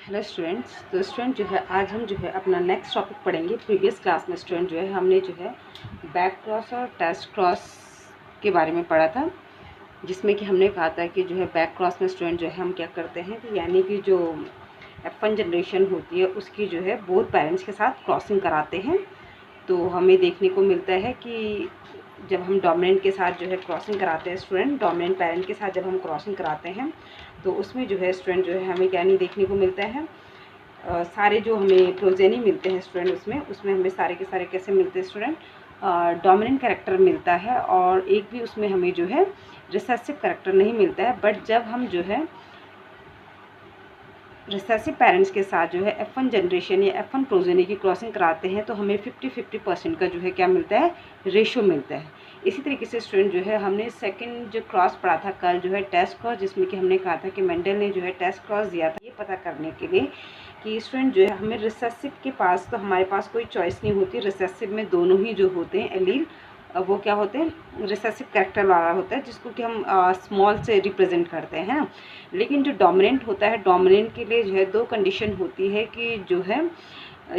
Hello students. तो student जो है आज हम जो है अपना नेक्स्ट टॉपिक पढ़ेंगे। प्रीवियस क्लास में स्टूडेंट जो है हमने जो है बैक क्रॉस और टेस्ट क्रॉस के बारे में पढ़ा था, जिसमें कि हमने कहा था कि जो है बैक क्रॉस में स्टूडेंट जो है हम क्या करते हैं कि यानी कि जो F1 जनरेशन होती है उसकी जो है बोथ पेरेंट्स के साथ क्रॉसिंग कराते हैं। तो हमें देखने को मिलता है कि जब हम डोमिनेंट के साथ जो है क्रॉसिंग कराते हैं स्टूडेंट, डोमिनेंट पेरेंट के साथ जब हम क्रॉसिंग कराते हैं तो उसमें जो है स्टूडेंट जो है हमें क्या नहीं देखने को मिलता है, सारे जो हमें प्रोजेनी मिलते हैं स्टूडेंट उसमें हमें सारे के सारे कैसे मिलते हैं स्टूडेंट, डोमिनेंट कैरेक्टर मिलता है और एक भी उसमें हमें जो है रिसेसिव कैरेक्टर नहीं मिलता है। बट जब हम जो है रिसेसिव पेरेंट्स के साथ जो है F1 जनरेशन या F1 प्रोजेनी की क्रॉसिंग कराते हैं तो हमें 50-50% का जो है क्या मिलता है, रेशो मिलता है। इसी तरीके से स्टूडेंट जो है हमने सेकंड जो क्रॉस पढ़ा था कल जो है टेस्ट क्रॉस, जिसमें कि हमने कहा था कि मेंडल ने जो है टेस्ट क्रॉस दिया था ये पता करने के लिए कि स्टूडेंट जो है हमें रिसेसिव के पास तो हमारे पास कोई चॉइस नहीं होती। रिसेसिव में दोनों ही जो होते हैं एलील वो क्या होते हैं, रिसेसिव कैरेक्टर वाला होता है जिसको कि हम स्मॉल से रिप्रेजेंट करते हैं ना। लेकिन जो डोमिनेंट होता है, डोमिनेंट के लिए जो है दो कंडीशन होती है कि जो है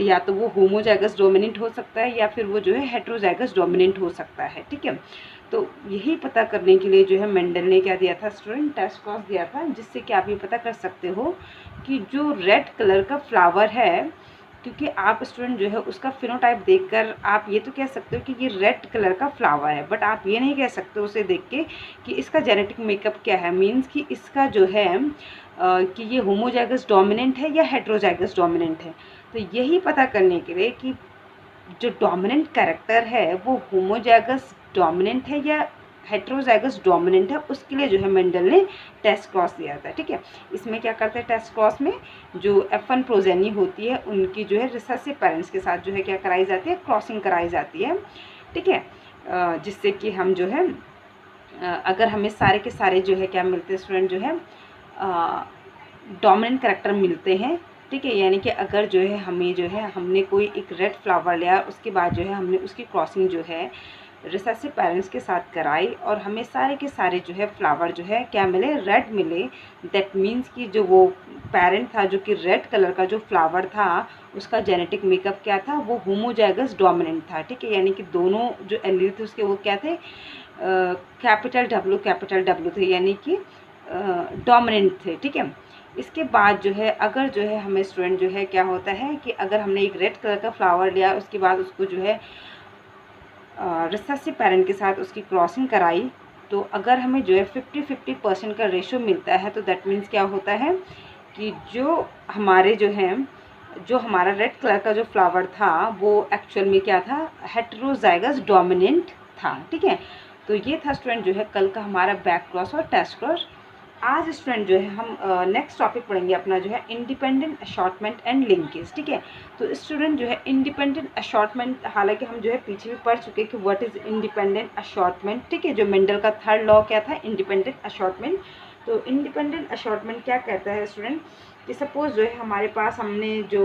या तो वो होमोजाइगस डोमिनेंट हो सकता है या फिर वो जो है हेट्रोजाइगस डोमिनेंट हो सकता है। ठीक है, तो यही पता करने के लिए जो है मेंडल ने क्या दिया था स्टूडेंट, टेस्ट क्रॉस दिया था, जिससे कि आप ये पता कर सकते हो कि जो रेड कलर का फ्लावर है, क्योंकि आप स्टूडेंट जो है उसका फिनोटाइप देखकर आप ये तो कह सकते हो कि ये रेड कलर का फ्लावर है, बट आप ये नहीं कह सकते उसे देख के कि इसका जेनेटिक मेकअप क्या है, मीन्स कि इसका जो है कि ये होमोजाइगस डोमिनेंट है या हेट्रोजाइगस डोमिनेंट है। तो यही पता करने के लिए कि जो डोमिनेंट कैरेक्टर है वो होमोजाइगस डोमिनेंट है या हेट्रोजाइगस डोमिनेंट है, उसके लिए जो है मेंडल ने टेस्ट क्रॉस दिया था। ठीक है, इसमें क्या करते हैं टेस्ट क्रॉस में जो F1 प्रोजेनी होती है उनकी जो है रिसेसिव पेरेंट्स के साथ जो है क्या कराई जाती है, क्रॉसिंग कराई जाती है। ठीक है, जिससे कि हम जो है अगर हमें सारे के सारे जो है क्या मिलते हैं स्टूडेंट, जो है डोमिनेंट कैरेक्टर मिलते हैं। ठीक है, यानी कि अगर जो है हमें जो है हमने कोई एक रेड फ्लावर लिया, उसके बाद जो है हमने उसकी क्रॉसिंग जो है रिसेसिव पेरेंट्स के साथ कराई और हमें सारे के सारे जो है फ्लावर जो है क्या मिले, रेड मिले, दैट मीन्स कि जो वो पेरेंट था जो कि रेड कलर का जो फ्लावर था उसका जेनेटिक मेकअप क्या था, वो होमोजाइगस डोमिनेंट था। ठीक है, यानी कि दोनों जो एलील थे उसके वो क्या थे, कैपिटल डब्ल्यू थे, यानी कि डोमिनेंट थे। ठीक है, इसके बाद जो है अगर जो है हमें स्टूडेंट जो है क्या होता है कि अगर हमने एक रेड कलर का फ्लावर लिया उसके बाद उसको जो है रिसेसिव पेरेंट के साथ उसकी क्रॉसिंग कराई, तो अगर हमें जो है 50-50% का रेशो मिलता है तो दैट मीन्स क्या होता है कि जो हमारे जो है जो हमारा रेड कलर का जो फ्लावर था वो एक्चुअल में क्या था, हेट्रोजाइगस डोमिनेंट था। ठीक है, तो ये था स्टूडेंट जो है कल का हमारा बैक क्रॉस और टेस्ट क्रॉस। आज स्टूडेंट जो है हम नेक्स्ट टॉपिक पढ़ेंगे अपना जो है इंडिपेंडेंट असॉर्टमेंट एंड लिंकेज। ठीक है, तो स्टूडेंट जो है इंडिपेंडेंट असॉर्टमेंट, हालांकि हम जो है पीछे भी पढ़ चुके कि व्हाट इज़ इंडिपेंडेंट असॉर्टमेंट। ठीक है, जो मेंडल का थर्ड लॉ क्या था, इंडिपेंडेंट असॉर्टमेंट। तो इंडिपेंडेंट असॉर्टमेंट क्या कहता है स्टूडेंट कि सपोज जो है हमारे पास हमने जो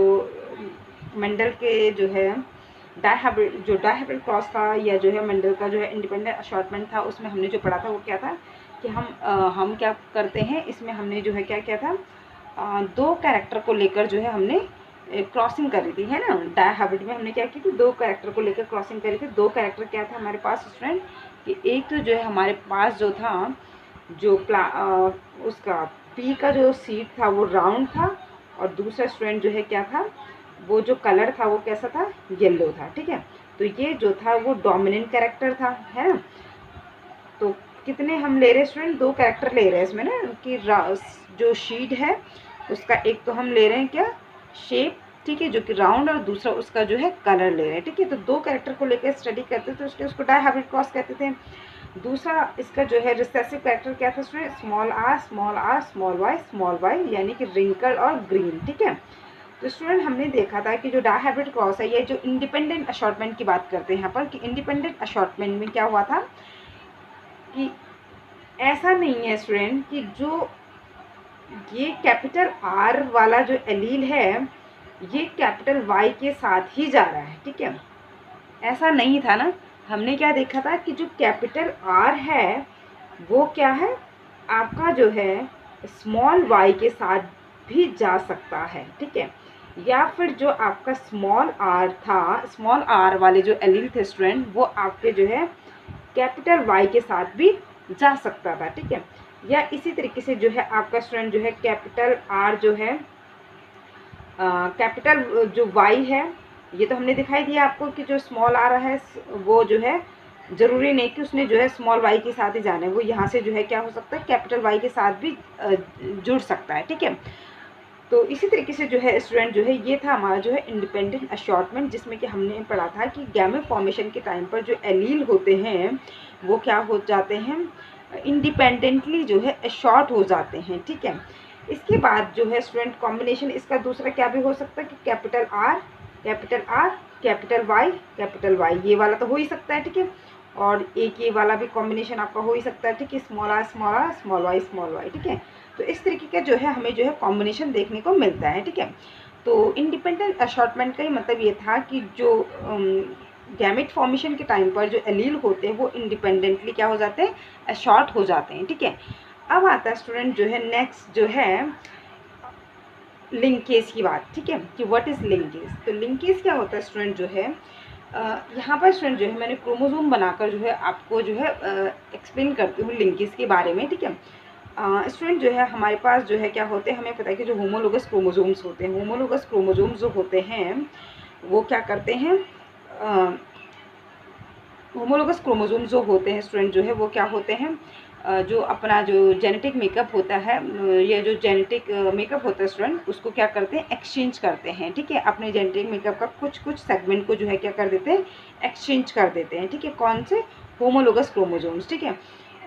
मेंडल के जो है डायहाइब्रिड क्रॉस था या जो है मेंडल का जो है इंडिपेंडेंट असॉर्टमेंट था, उसमें हमने जो पढ़ा था वो क्या था कि हम क्या करते हैं, इसमें हमने जो है क्या किया था, दो कैरेक्टर को लेकर जो है हमने क्रॉसिंग करी थी, है ना। डायहाइब्रिड में हमने क्या की थी, दो कैरेक्टर को लेकर क्रॉसिंग करी थी। दो कैरेक्टर क्या था हमारे पास स्टूडेंट कि एक तो जो है हमारे पास जो था जो उसका पी का जो सीड था वो राउंड था और दूसरा स्टूडेंट जो है क्या था, वो जो कलर था वो कैसा था, येलो था। ठीक है, तो ये जो था वो डोमिनेंट कैरेक्टर था, है ना। तो कितने हम ले रहे हैं स्टूडेंट, दो कैरेक्टर ले रहे हैं इसमें ना कि जो शीट है उसका एक तो हम ले रहे हैं क्या, शेप, ठीक है, जो कि राउंड, और दूसरा उसका जो है कलर ले रहे हैं। ठीक है, तो दो कैरेक्टर को लेकर स्टडी करते तो इसलिए उसको डायहाइब्रिड क्रॉस कहते थे। दूसरा इसका जो है रिसेसिव कैरेक्टर क्या था student, small r small y, यानी कि रिंकल और ग्रीन। ठीक है, तो स्टूडेंट हमने देखा था कि जो डायहाइब्रिड क्रॉस है, ये जो इंडिपेंडेंट असॉर्टमेंट की बात करते हैं यहाँ पर कि इंडिपेंडेंट असॉर्टमेंट में क्या हुआ था कि ऐसा नहीं है स्टूडेंट कि जो ये कैपिटल आर वाला जो एलील है ये कैपिटल वाई के साथ ही जा रहा है। ठीक है, ऐसा नहीं था ना। हमने क्या देखा था कि जो कैपिटल आर है वो क्या है, आपका जो है स्मॉल वाई के साथ भी जा सकता है, ठीक है। या फिर जो आपका स्मॉल आर था, स्मॉल आर वाले जो एलील थे स्टूडेंट, वो आपके जो है कैपिटल वाई के साथ भी जा सकता था, ठीक है। या इसी तरीके से जो है आपका स्टूडेंट जो है कैपिटल आर जो है कैपिटल जो वाई है, ये तो हमने दिखाई दिया आपको कि जो स्मॉल आर है वो जो है ज़रूरी नहीं कि उसने जो है स्मॉल वाई के साथ ही जाना है, वो यहाँ से जो है क्या हो सकता है कैपिटल वाई के साथ भी जुड़ सकता है, ठीक है। तो इसी तरीके से जो है स्टूडेंट जो है ये था हमारा जो है इंडिपेंडेंट अशॉर्टमेंट, जिसमें कि हमने पढ़ा था कि गैमेट फॉर्मेशन के टाइम पर जो एलील होते हैं वो क्या हो जाते हैं, इंडिपेंडेंटली जो है अशॉर्ट हो जाते हैं, ठीक है। इसके बाद जो है स्टूडेंट कॉम्बिनेशन इसका दूसरा क्या भी हो सकता है कि कैपिटल आर कैपिटल वाई, ये वाला तो हो ही सकता है, ठीक है। और एक ये वाला भी कॉम्बिनेशन आपका हो ही सकता है, ठीक है, स्मॉल आर स्मॉल वाई, ठीक है। तो इस तरीके का जो है हमें जो है कॉम्बिनेशन देखने को मिलता है, ठीक है। तो इंडिपेंडेंट अशॉर्टमेंट का ही मतलब ये था कि जो गैमेट फॉर्मेशन के टाइम पर जो एलील होते हैं वो इंडिपेंडेंटली क्या हो जाते हैं, अशॉर्ट हो जाते हैं, ठीक है। अब आता है स्टूडेंट जो है नेक्स्ट जो है लिंकेज की बात, ठीक है, कि व्हाट इज़ लिंकेज। तो लिंकेज क्या होता है स्टूडेंट जो है यहाँ पर स्टूडेंट जो है मैंने क्रोमोसोम बनाकर जो है आपको जो है एक्सप्लेन करती हूँ लिंकेज के बारे में, ठीक है। स्टूडेंट जो है हमारे पास जो है क्या होते हैं, हमें पता है कि जो होमोलोगस क्रोमोसोम्स होते हैं, होमोलोगस क्रोमोसोम्स जो होते हैं वो क्या करते हैं, होमोलोगस क्रोमोसोम्स जो होते हैं स्टूडेंट जो है वो क्या होते हैं, जो अपना जो जेनेटिक मेकअप होता है, ये जो जेनेटिक मेकअप होता है स्टूडेंट, उसको क्या करते हैं, एक्सचेंज करते हैं, ठीक है। अपने जेनेटिक मेकअप का कुछ सेगमेंट को जो है क्या कर देते हैं, एक्सचेंज कर देते हैं, ठीक है। कौन से, होमोलोगस क्रोमोसोम्स, ठीक है।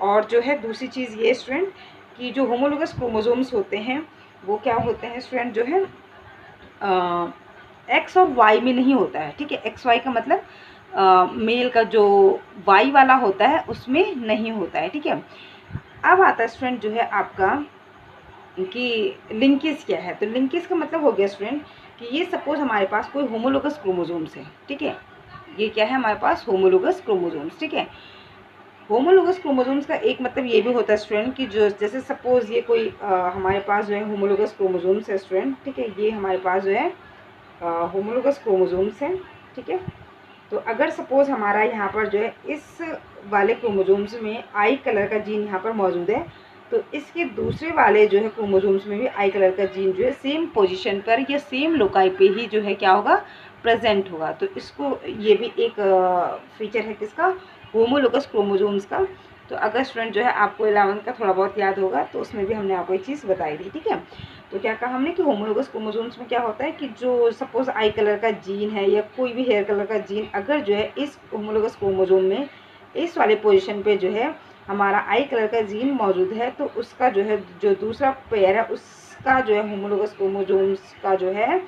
और जो है दूसरी चीज़ ये स्टूडेंट कि जो होमोलोगस क्रोमोसोम्स होते हैं वो क्या होते हैं स्टूडेंट जो है एक्स और वाई में नहीं होता है, ठीक है। एक्स वाई का मतलब मेल का जो वाई वाला होता है उसमें नहीं होता है, ठीक है। अब आता है स्टूडेंट जो है आपका कि लिंकेज क्या है। तो लिंकेज का मतलब हो गया स्टूडेंट कि ये सपोज हमारे पास कोई होमोलोगस क्रोमोसोम्स है, ठीक है। ये क्या है हमारे पास, होमोलोगस क्रोमोसोम्स, ठीक है। होमोलोगस क्रोमोसोम्स का एक मतलब ये भी होता है स्टूडेंट कि जो जैसे सपोज ये कोई हमारे पास जो है होमोलोगस क्रोमोसोम्स है स्टूडेंट, ठीक है। ये हमारे पास जो है होमोलोगस क्रोमोसोम्स हैं, ठीक है। तो अगर सपोज हमारा यहाँ पर जो है इस वाले क्रोमोसोम्स में आई कलर का जीन यहाँ पर मौजूद है, तो इसके दूसरे वाले जो है क्रोमोसोम्स में भी आई कलर का जीन जो है सेम पोजीशन पर या सेम लोकाई पे ही जो है क्या होगा, प्रेजेंट होगा। तो इसको ये भी एक फीचर है किसका, होमोलोगस क्रोमोसोम्स का। तो अगर स्टूडेंट जो है आपको 11th का थोड़ा बहुत याद होगा तो उसमें भी हमने आपको एक चीज़ बताई थी, ठीक है। तो क्या कहा हमने कि होमोलोगस क्रोमोसोम्स में क्या होता है कि जो सपोज आई कलर का जीन है या कोई भी हेयर कलर का जीन अगर जो है इस होमोलोगस क्रोमोसोम में इस वाले पोजीशन पे जो है हमारा आई कलर का जीन मौजूद है, तो उसका जो है जो दूसरा पेयर है उसका जो है होमोलोगस क्रोमोसोम्स का जो है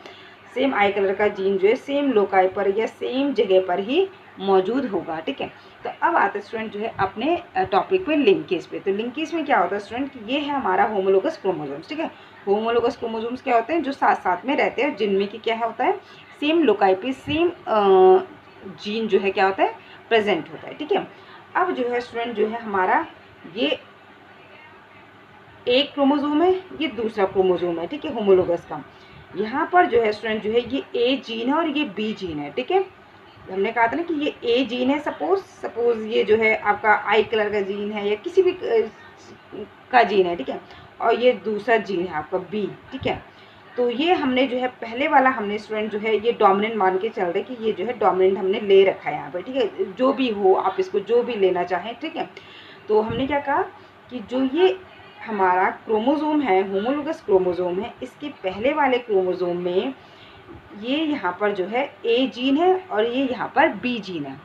सेम आई कलर का जीन जो है सेम लोकाई पर या सेम जगह पर ही मौजूद होगा, ठीक है। तो अब आते हैं स्टूडेंट जो है अपने टॉपिक पे लिंकेज पे। तो लिंकेज में क्या होता है स्टूडेंट कि ये है हमारा होमोलोगस क्रोमोसोम्स, ठीक है। होमोलोगस क्रोमोसोम्स क्या होते हैं, जो साथ साथ में रहते हैं, जिनमें कि क्या होता है, सेम लोकाई पे सेम जीन जो है क्या होता है, प्रेजेंट होता है, ठीक है। अब जो है स्टूडेंट जो है हमारा ये एक क्रोमोसोम है, ये दूसरा क्रोमोसोम है, ठीक है, होमोलोगस का। यहाँ पर जो है स्टूडेंट जो है ये ए जीन है और ये बी जीन है, ठीक है। हमने कहा था ना कि ये ए जीन है, सपोज ये जो है आपका आई कलर का जीन है या किसी भी का जीन है, ठीक है। और ये दूसरा जीन है आपका बी, ठीक है। तो ये हमने जो है पहले वाला हमने स्टूडेंट जो है ये डोमिनेंट मान के चल रहे कि ये जो है डोमिनेंट हमने ले रखा है यहाँ पर, ठीक है। जो भी हो आप इसको जो भी लेना चाहें, ठीक है। तो हमने क्या कहा कि जो ये हमारा क्रोमोसोम है, होमोलोगस क्रोमोसोम है, इसके पहले वाले क्रोमोसोम में ये यहाँ पर जो है ए जीन है और ये यहाँ पर बी जीन है।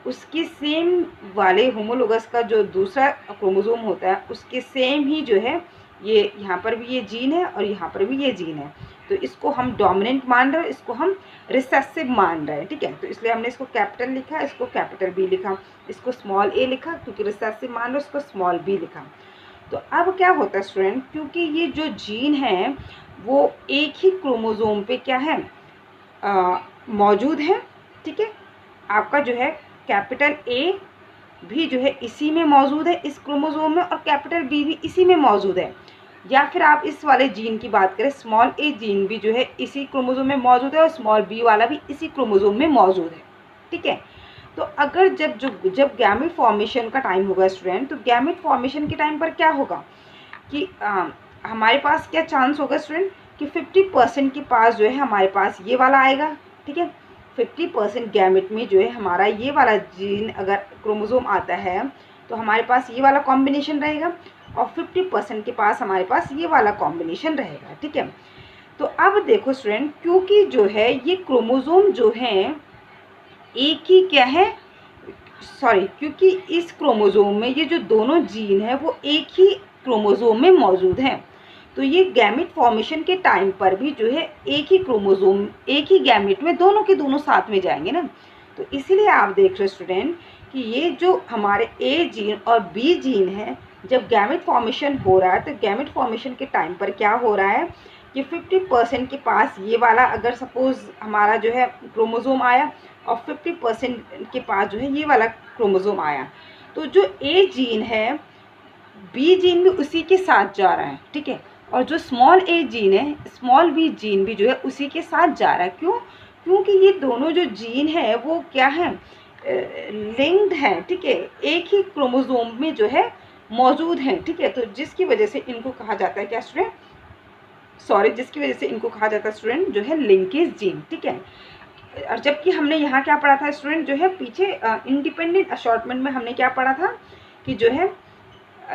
उसके सेम वाले होमोलोगस का जो दूसरा क्रोमोसोम होता है उसके सेम ही जो है ये यहाँ पर भी ये जीन है और यहाँ पर भी ये जीन है। तो इसको हम डोमिनेंट मान रहे हैं, इसको हम रिसेसिव मान रहे हैं, ठीक है। तो इसलिए हमने इसको कैपिटल लिखा, इसको कैपिटल बी लिखा, इसको स्मॉल ए लिखा क्योंकि रिसेसिव मान रहे, इसको स्मॉल बी लिखा। तो अब क्या होता है स्टूडेंट, क्योंकि ये जो जीन है वो एक ही क्रोमोसोम पे क्या है मौजूद है, ठीक है। आपका जो है कैपिटल ए भी जो है इसी में मौजूद है इस क्रोमोसोम में और कैपिटल बी भी इसी में मौजूद है। या फिर आप इस वाले जीन की बात करें, स्मॉल ए जीन भी जो है इसी क्रोमोसोम में मौजूद है और स्मॉल बी वाला भी इसी क्रोमोसोम में मौजूद है, ठीक है। तो अगर जब गैमेट फॉर्मेशन का टाइम होगा स्टूडेंट, तो गैमेट फॉर्मेशन के टाइम पर क्या होगा कि हमारे पास क्या चांस होगा स्टूडेंट कि 50% के पास जो है हमारे पास ये वाला आएगा, ठीक है। 50% गैमेट में जो है हमारा ये वाला जीन अगर क्रोमोसोम आता है तो हमारे पास ये वाला कॉम्बिनेशन रहेगा और 50% के पास हमारे पास ये वाला कॉम्बिनेशन रहेगा, ठीक है। तो अब देखो स्टूडेंट, क्योंकि जो है ये क्रोमोसोम जो है एक ही क्या है, सॉरी, क्योंकि इस क्रोमोसोम में ये जो दोनों जीन है वो एक ही क्रोमोसोम में मौजूद हैं, तो ये गैमेट फॉर्मेशन के टाइम पर भी जो है एक ही क्रोमोसोम, एक ही गैमेट में दोनों के दोनों साथ में जाएंगे ना। तो इसीलिए आप देख रहे स्टूडेंट कि ये जो हमारे ए जीन और बी जीन है, जब गैमेट फॉर्मेशन हो रहा है तो गैमेट फॉर्मेशन के टाइम पर क्या हो रहा है कि 50% के पास ये वाला अगर सपोज़ हमारा जो है क्रोमोसोम आया और 50% के पास जो है ये वाला क्रोमोसोम आया, तो जो ए जीन है बी जीन भी उसी के साथ जा रहा है, ठीक है। और जो स्मॉल ए जीन है, स्मॉल बी जीन भी जो है उसी के साथ जा रहा है। क्यों? क्योंकि ये दोनों जो जीन है वो क्या है, लिंक्ड है, ठीक है, एक ही क्रोमोसोम में जो है मौजूद हैं, ठीक है। तो जिसकी वजह से इनको कहा जाता है क्या स्टूडेंट, सॉरी, जिसकी वजह से इनको कहा जाता है स्टूडेंट जो है लिंकेज जीन, ठीक है। और जबकि हमने यहाँ क्या पढ़ा था स्टूडेंट, जो है पीछे इंडिपेंडेंट असॉर्टमेंट में हमने क्या पढ़ा था कि जो है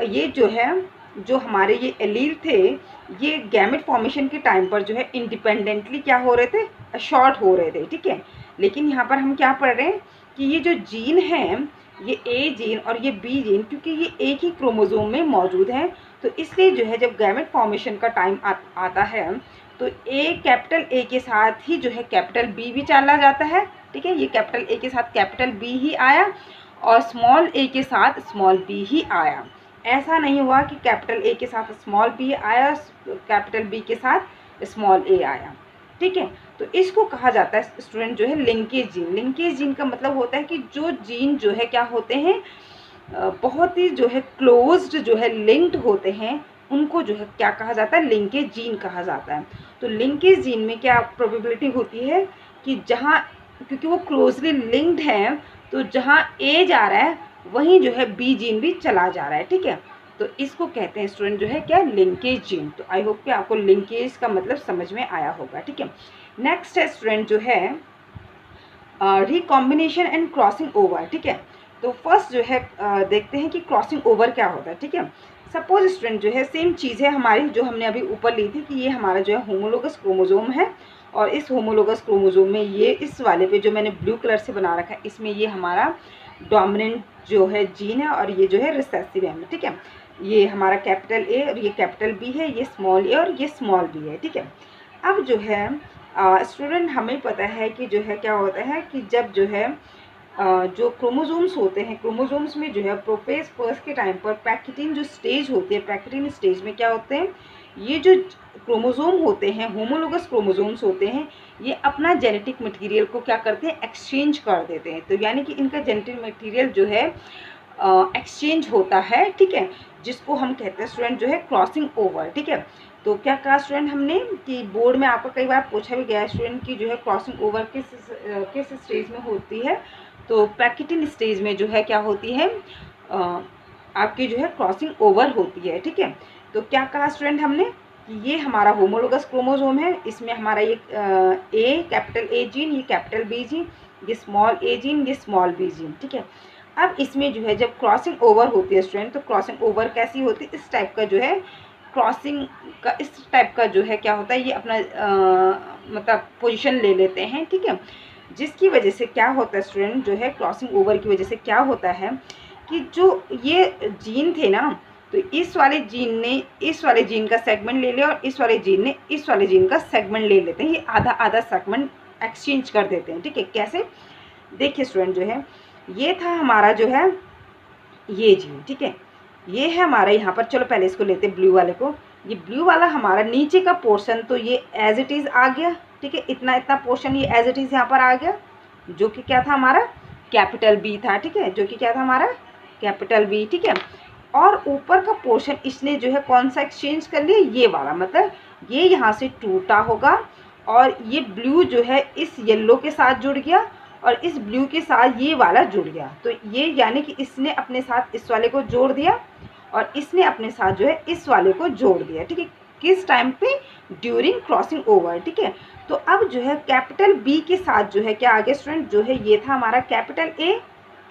ये जो है जो हमारे ये एलील थे ये गैमेट फॉर्मेशन के टाइम पर जो है इंडिपेंडेंटली क्या हो रहे थे, अशॉर्ट हो रहे थे, ठीक है। लेकिन यहाँ पर हम क्या पढ़ रहे हैं कि ये जो जीन है, ये ए जीन और ये बी जीन, क्योंकि ये एक ही क्रोमोसोम में मौजूद हैं, तो इसलिए जो है जब गैमेट फॉर्मेशन का टाइम आता है तो कैपिटल ए के साथ ही जो है कैपिटल बी भी चला जाता है, ठीक है। ये कैपिटल ए के साथ कैपिटल बी ही आया और स्मॉल ए के साथ स्मॉल बी ही आया। ऐसा नहीं हुआ कि कैपिटल ए के साथ स्मॉल बी आया, कैपिटल बी के साथ स्मॉल ए आया, ठीक है। तो इसको कहा जाता है स्टूडेंट जो है लिंकेज जीन। लिंकेज जीन का मतलब होता है कि जो जीन जो है क्या होते हैं, बहुत ही जो है क्लोज्ड जो है लिंक्ड होते हैं, उनको जो है क्या कहा जाता है, लिंकेज जीन कहा जाता है। तो लिंकेज जीन में क्या प्रोबेबिलिटी होती है कि जहाँ, क्योंकि वो क्लोजली लिंक्ड है, तो जहाँ ए जा रहा है वहीं जो है बी जीन भी चला जा रहा है, ठीक है। तो इसको कहते हैं स्टूडेंट जो है क्या, लिंकेज जीन। तो आई होप कि आपको लिंकेज का मतलब समझ में आया होगा, ठीक है। नेक्स्ट है स्टूडेंट जो है रिकॉम्बिनेशन एंड क्रॉसिंग ओवर, ठीक है। तो फर्स्ट जो है देखते हैं कि क्रॉसिंग ओवर क्या होता है, ठीक है। सपोज स्टूडेंट जो है सेम चीज़ है हमारी जो हमने अभी ऊपर ली थी कि ये हमारा जो है होमोलोगस क्रोमोसोम है और इस होमोलोगस क्रोमोसोम में ये इस वाले पे जो मैंने ब्लू कलर से बना रखा है इसमें ये हमारा डोमिनेंट जो है जीन है और ये जो है रिसेसिव है, ठीक है। ये हमारा कैपिटल ए और ये कैपिटल बी है, ये स्मॉल ए और ये स्मॉल बी है, ठीक है। अब जो है स्टूडेंट हमें पता है कि जो है क्या होता है कि जब जो है जो क्रोमोसोम्स होते हैं, क्रोमोसोम्स में जो है प्रोफेज फर्स्ट के टाइम पर पैकेटिन जो स्टेज होती है, पैकेटिन स्टेज में क्या होते हैं, ये जो क्रोमोसोम होते हैं, होमोलोगस क्रोमोसोम्स होते हैं, ये अपना जेनेटिक मटेरियल को क्या करते हैं, एक्सचेंज कर देते हैं। तो यानी कि इनका जेनेटिक मटेरियल जो है एक्सचेंज होता है, ठीक है, जिसको हम कहते हैं स्टूडेंट जो है क्रॉसिंग ओवर, ठीक है। तो क्या कहा स्टूडेंट हमने कि बोर्ड में आपको कई बार पूछा भी गया है स्टूडेंट की जो है क्रॉसिंग ओवर किस स्टेज में होती है, तो पैकेटिन स्टेज में जो है क्या होती है, आपकी जो है क्रॉसिंग ओवर होती है, ठीक है। तो क्या कहा स्टूडेंट हमने कि ये हमारा होमोलोगस क्रोमोसोम है, इसमें हमारा ये ए कैपिटल ए जीन, ये कैपिटल बी जीन, ये स्मॉल ए जीन, ये स्मॉल बी जीन, ठीक है। अब इसमें जो है जब क्रॉसिंग ओवर होती है स्टूडेंट, तो क्रॉसिंग ओवर कैसी होती है, इस टाइप का जो है क्रॉसिंग का, इस टाइप का जो है क्या होता है, ये अपना मतलब पोजीशन ले लेते हैं, ठीक है। जिसकी वजह से क्या होता है स्टूडेंट जो है क्रॉसिंग ओवर की वजह से क्या होता है कि जो ये जीन थे ना, तो इस वाले जीन ने इस वाले जीन का सेगमेंट ले लिया और इस वाले जीन ने इस वाले जीन का सेगमेंट ले लेते हैं, ये आधा आधा सेगमेंट एक्सचेंज कर देते हैं, ठीक है। कैसे, देखिए स्टूडेंट जो है ये था हमारा जो है ये जीन, ठीक है, ये है हमारा यहाँ पर, चलो पहले इसको लेते हैं ब्लू वाले को। ये ब्लू वाला हमारा नीचे का पोर्शन तो ये एज इट इज़ आ गया, ठीक है, इतना इतना पोर्शन ये एज इट इज़ यहाँ पर आ गया, जो कि क्या था हमारा कैपिटल बी था, ठीक है, जो कि क्या था हमारा कैपिटल बी, ठीक है। और ऊपर का पोर्शन इसने जो है कौन सा एक्सचेंज कर लिया, ये वाला, मतलब ये यहाँ से टूटा होगा और ये ब्लू जो है इस येलो के साथ जुड़ गया और इस ब्लू के साथ ये वाला जुड़ गया। तो ये यानी कि इसने अपने साथ इस वाले को जोड़ दिया और इसने अपने साथ जो है इस वाले को जोड़ दिया। ठीक है, किस टाइम पे, ड्यूरिंग क्रॉसिंग ओवर। ठीक है, तो अब जो है कैपिटल बी के साथ जो है क्या आ गया स्टूडेंट, जो है ये था हमारा कैपिटल ए,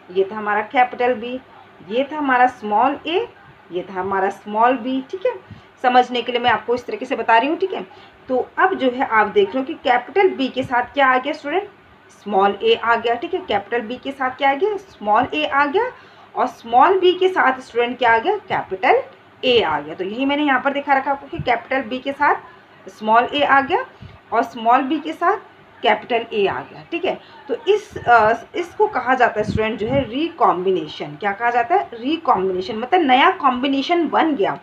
ये था हमारा कैपिटल बी, ये था हमारा स्मॉल ए, ये था हमारा स्मॉल बी। ठीक है, समझने के लिए मैं आपको इस तरीके से बता रही हूँ। ठीक है, तो अब जो है आप देख रहे हो कि कैपिटल बी के साथ क्या आ गया स्टूडेंट, स्मॉल ए आ गया। ठीक है, कैपिटल बी के साथ क्या आ गया, स्मॉल ए आ गया और स्मॉल बी के साथ स्टूडेंट क्या आ गया, कैपिटल ए आ गया। तो यही मैंने यहाँ पर दिखा रखा आपको कि कैपिटल बी के साथ स्मॉल ए आ गया और स्मॉल बी के साथ कैपिटल ए आ गया। ठीक है, तो इसको कहा जाता है स्टूडेंट जो है रिकॉम्बिनेशन। क्या कहा जाता है, रिकॉम्बिनेशन, मतलब नया कॉम्बिनेशन बन गया।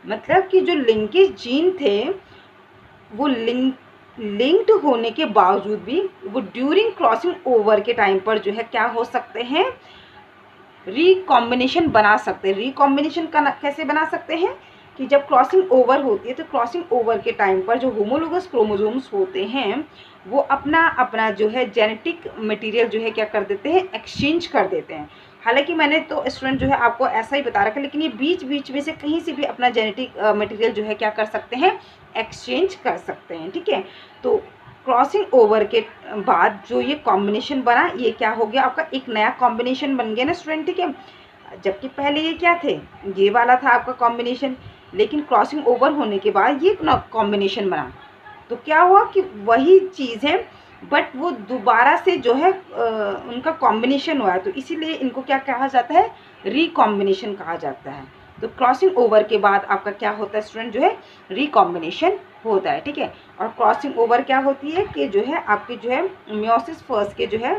मतलब कि जो लिंकेज जीन थे वो लिंक्ड होने के बावजूद भी वो ड्यूरिंग क्रॉसिंग ओवर के टाइम पर जो है क्या हो सकते हैं, रिकॉम्बिनेशन बना सकते हैं। रिकॉम्बिनेशन कैसे बना सकते हैं कि जब क्रॉसिंग ओवर होती है तो क्रॉसिंग ओवर के टाइम पर जो होमोलोगस क्रोमोसोम्स होते हैं वो अपना अपना जो है जेनेटिक मटेरियल जो है क्या कर देते हैं, एक्सचेंज कर देते हैं। हालांकि मैंने तो स्टूडेंट जो है आपको ऐसा ही बता रखा है, लेकिन ये बीच बीच में से कहीं से भी अपना जेनेटिक मटेरियल जो है क्या कर सकते हैं, एक्सचेंज कर सकते हैं। ठीक है, तो क्रॉसिंग ओवर के बाद जो ये कॉम्बिनेशन बना, ये क्या हो गया, आपका एक नया कॉम्बिनेशन बन गया ना स्टूडेंट। ठीक है, जबकि पहले ये क्या थे, ये वाला था आपका कॉम्बिनेशन, लेकिन क्रॉसिंग ओवर होने के बाद ये कॉम्बिनेशन बना। तो क्या हुआ कि वही चीज़ है बट वो दोबारा से जो है उनका कॉम्बिनेशन हुआ है, तो इसीलिए इनको क्या कहा जाता है, रिकॉम्बिनेशन कहा जाता है। तो क्रॉसिंग ओवर के बाद आपका क्या होता है स्टूडेंट, जो है रिकॉम्बिनेशन होता है। ठीक है, और क्रॉसिंग ओवर क्या होती है कि जो है आपकी जो है मियोसिस फर्स्ट के जो है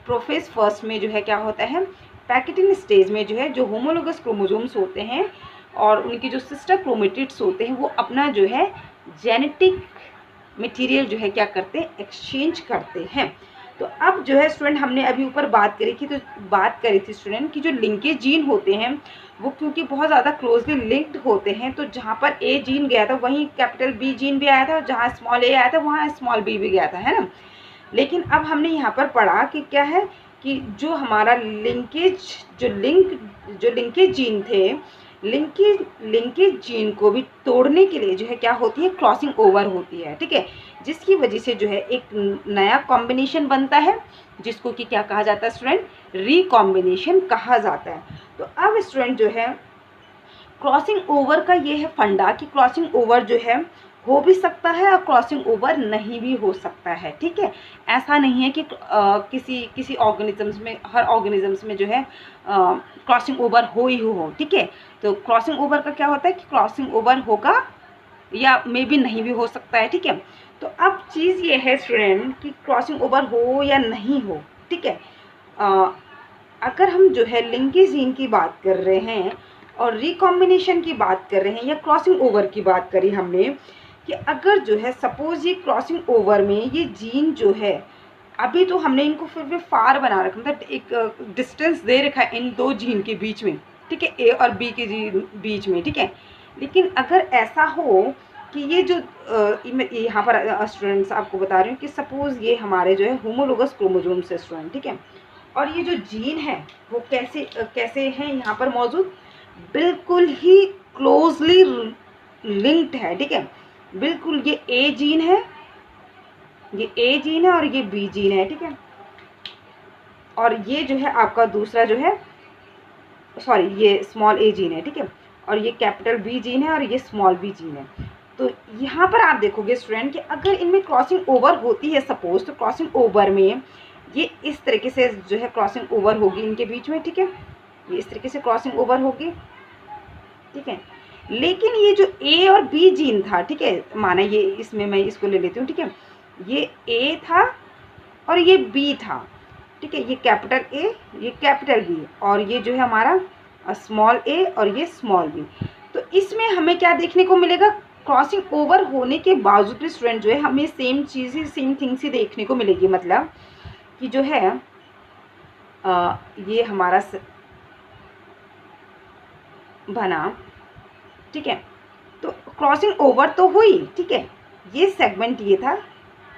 प्रोफेज फर्स्ट में जो है क्या होता है, पैकेटिंग स्टेज में जो है जो होमोलोगस क्रोमोसोम्स होते हैं और उनके जो सिस्टर क्रोमेटिड्स होते हैं वो अपना जो है जेनेटिक मटेरियल जो है क्या करते हैं, एक्सचेंज करते हैं। तो अब जो है स्टूडेंट हमने अभी ऊपर बात करी थी, तो बात करी थी स्टूडेंट कि जो लिंकेज जीन होते हैं वो क्योंकि बहुत ज़्यादा क्लोजली लिंक्ड होते हैं, तो जहाँ पर ए जीन गया था वहीं कैपिटल बी जीन भी आया था और जहाँ स्मॉल ए आया था वहाँ स्मॉल बी भी गया था, है ना। लेकिन अब हमने यहाँ पर पढ़ा कि क्या है कि जो हमारा जो लिंकेज जीन थे, लिंकेज जीन को भी तोड़ने के लिए जो है क्या होती है, क्रॉसिंग ओवर होती है। ठीक है, जिसकी वजह से जो है एक नया कॉम्बिनेशन बनता है जिसको कि क्या कहा जाता है स्टूडेंट, रिकॉम्बिनेशन कहा जाता है। तो अब स्टूडेंट जो है क्रॉसिंग ओवर का ये है फंडा कि क्रॉसिंग ओवर जो है हो भी सकता है और क्रॉसिंग ओवर नहीं भी हो सकता है। ठीक है, ऐसा नहीं है कि किसी ऑर्गेनिजम्स में, हर ऑर्गेनिजम्स में जो है क्रॉसिंग ओवर हो ही हो। ठीक है, तो क्रॉसिंग ओवर का क्या होता है कि क्रॉसिंग ओवर होगा या मे भी नहीं भी हो सकता है। ठीक है, तो अब चीज़ ये है स्टूडेंट कि क्रॉसिंग ओवर हो या नहीं हो। ठीक है, अगर हम जो है लिंकेज जीन की बात कर रहे हैं और रिकॉम्बिनेशन की बात कर रहे हैं या क्रॉसिंग ओवर की बात करी हमने कि अगर जो है सपोज ये क्रॉसिंग ओवर में ये जीन जो है, अभी तो हमने इनको फिर भी फार बना रखा, मतलब एक डिस्टेंस दे रखा है इन दो जीन के बीच में। ठीक है, ए और बी के जीन बीच में। ठीक है, लेकिन अगर ऐसा हो कि ये जो यहाँ पर स्टूडेंट्स आपको बता रही हूँ कि सपोज ये हमारे जो है होमोलोगस क्रोमोसोम्स है स्टूडेंट। ठीक है, और ये जो जीन है वो कैसे हैं यहाँ पर मौजूद, बिल्कुल ही क्लोजली लिंक्ड है। ठीक है, बिल्कुल ये ए जीन है, ये ए जीन है और ये बी जीन है। ठीक है, और ये जो है आपका दूसरा जो है, सॉरी, ये स्मॉल ए जीन है। ठीक है, और ये कैपिटल बी जीन है और ये स्मॉल बी जीन है। तो यहाँ पर आप देखोगे स्टूडेंट कि अगर इनमें क्रॉसिंग ओवर होती है सपोज, तो क्रॉसिंग ओवर में ये इस तरीके से जो है क्रॉसिंग ओवर होगी इनके बीच में। ठीक है, ये इस तरीके से क्रॉसिंग ओवर होगी। ठीक है, लेकिन ये जो ए और बी जीन था, ठीक है, माना ये इसमें मैं इसको ले लेती हूँ। ठीक है, ये ए था और ये बी था। ठीक है, ये कैपिटल ए, ये कैपिटल बी, और ये जो है हमारा स्मॉल ए और ये स्मॉल बी। तो इसमें हमें क्या देखने को मिलेगा, क्रॉसिंग ओवर होने के बावजूद भी स्टूडेंट जो है हमें सेम चीज़ ही, सेम थिंग्स ही देखने को मिलेगी। मतलब कि जो है ये हमारा बना, ठीक है। तो क्रॉसिंग ओवर तो हुई, ठीक है, ये सेगमेंट ये था,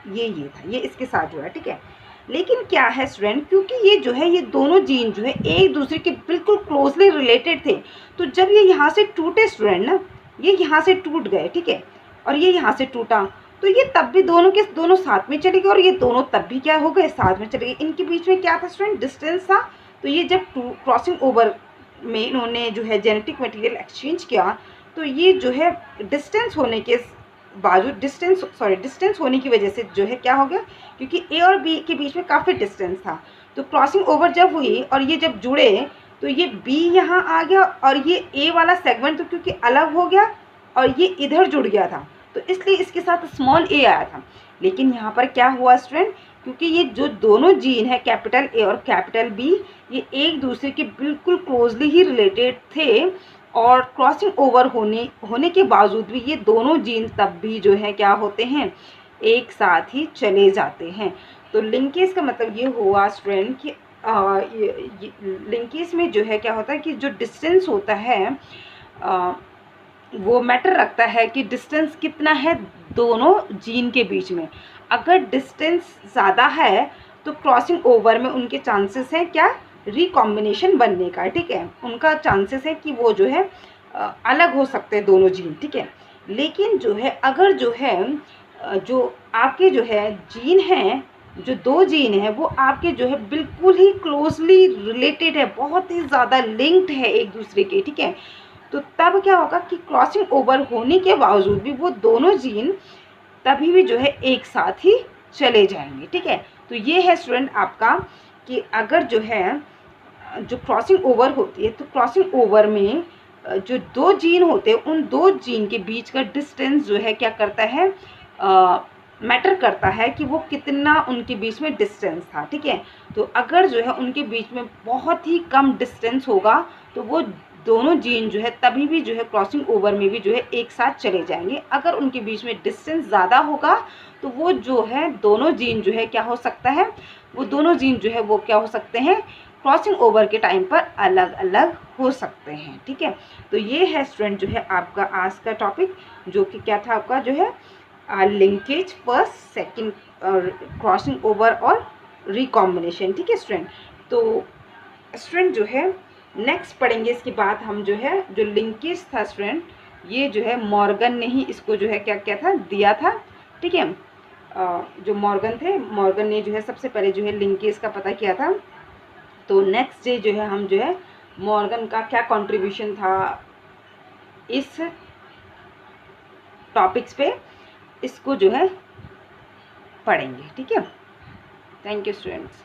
ये था, ये इसके साथ जो है, ठीक है। लेकिन क्या है स्टूडेंट, क्योंकि ये जो है, ये दोनों जीन जो है एक दूसरे के बिल्कुल क्लोजली रिलेटेड थे, तो जब ये यहाँ से टूटे स्टूडेंट ना, ये यहाँ से टूट गए, ठीक है, और ये यहाँ से टूटा, तो ये तब भी दोनों के दोनों साथ में चले गए, और ये दोनों तब भी क्या हो गए, साथ में चले गए। इनके बीच में क्या था स्टूडेंट, डिस्टेंस था। तो ये जब क्रॉसिंग ओवर में इन्होंने जो है जेनेटिक मटेरियल एक्सचेंज किया, तो ये जो है डिस्टेंस होने के बावजूद, डिस्टेंस होने की वजह से जो है क्या हो गया, क्योंकि ए और बी के बीच में काफ़ी डिस्टेंस था, तो क्रॉसिंग ओवर जब हुई और ये जब जुड़े, तो ये बी यहाँ आ गया, और ये ए वाला सेगमेंट तो क्योंकि अलग हो गया और ये इधर जुड़ गया था, तो इसलिए इसके साथ स्मॉल ए आया था। लेकिन यहाँ पर क्या हुआ स्टूडेंट, क्योंकि ये जो दोनों जीन है कैपिटल ए और कैपिटल बी, ये एक दूसरे के बिल्कुल क्लोजली ही रिलेटेड थे, और क्रॉसिंग ओवर होने के बावजूद भी ये दोनों जीन तब भी जो है क्या होते हैं, एक साथ ही चले जाते हैं। तो लिंकेज का मतलब ये हुआ स्टूडेंट कि लिंकेज में जो है क्या होता है कि जो डिस्टेंस होता है वो मैटर रखता है कि डिस्टेंस कितना है दोनों जीन के बीच में। अगर डिस्टेंस ज़्यादा है तो क्रॉसिंग ओवर में उनके चांसेस हैं क्या, रिकॉम्बिनेशन बनने का, ठीक है, उनका चांसेस है कि वो जो है अलग हो सकते हैं दोनों जीन, ठीक है। लेकिन जो है अगर जो है जो आपके जो है जीन हैं, जो दो जीन हैं वो आपके जो है बिल्कुल ही क्लोजली रिलेटेड है, बहुत ही ज़्यादा लिंक्ड है एक दूसरे के, ठीक है, तो तब क्या होगा कि क्रॉसिंग ओवर होने के बावजूद भी वो दोनों जीन तभी भी जो है एक साथ ही चले जाएंगे, ठीक है। तो ये है स्टूडेंट आपका कि अगर जो है जो क्रॉसिंग ओवर होती है, तो क्रॉसिंग ओवर में जो दो जीन होते हैं उन दो जीन के बीच का डिस्टेंस जो है क्या करता है, मैटर करता है कि वो कितना उनके बीच में डिस्टेंस था, ठीक है। तो अगर जो है उनके बीच में बहुत ही कम डिस्टेंस होगा तो वो दोनों जीन जो है तभी भी जो है क्रॉसिंग ओवर में भी जो है एक साथ चले जाएंगे। अगर उनके बीच में डिस्टेंस ज़्यादा होगा तो वो जो है दोनों जीन जो है क्या हो सकता है, वो दोनों जीन जो है वो क्या हो सकते हैं, क्रॉसिंग ओवर के टाइम पर अलग अलग हो सकते हैं, ठीक है। तो ये है स्टूडेंट जो है आपका आज का टॉपिक, जो कि क्या था आपका जो है linkage, first, second, crossing over और रिकॉम्बिनेशन, ठीक है स्टूडेंट। तो स्टूडेंट जो है नेक्स्ट पढ़ेंगे इसके बाद हम जो है जो लिंकेज था स्टूडेंट, ये जो है मॉर्गन ने ही इसको जो है क्या क्या था दिया था, ठीक है। जो मॉर्गन थे, मॉर्गन ने जो है सबसे पहले जो है लिंकेज का पता किया था। तो नेक्स्ट डे जो है हम जो है मॉर्गन का क्या कंट्रीब्यूशन था इस टॉपिक्स पे, इसको जो है पढ़ेंगे, ठीक है। Thank you students.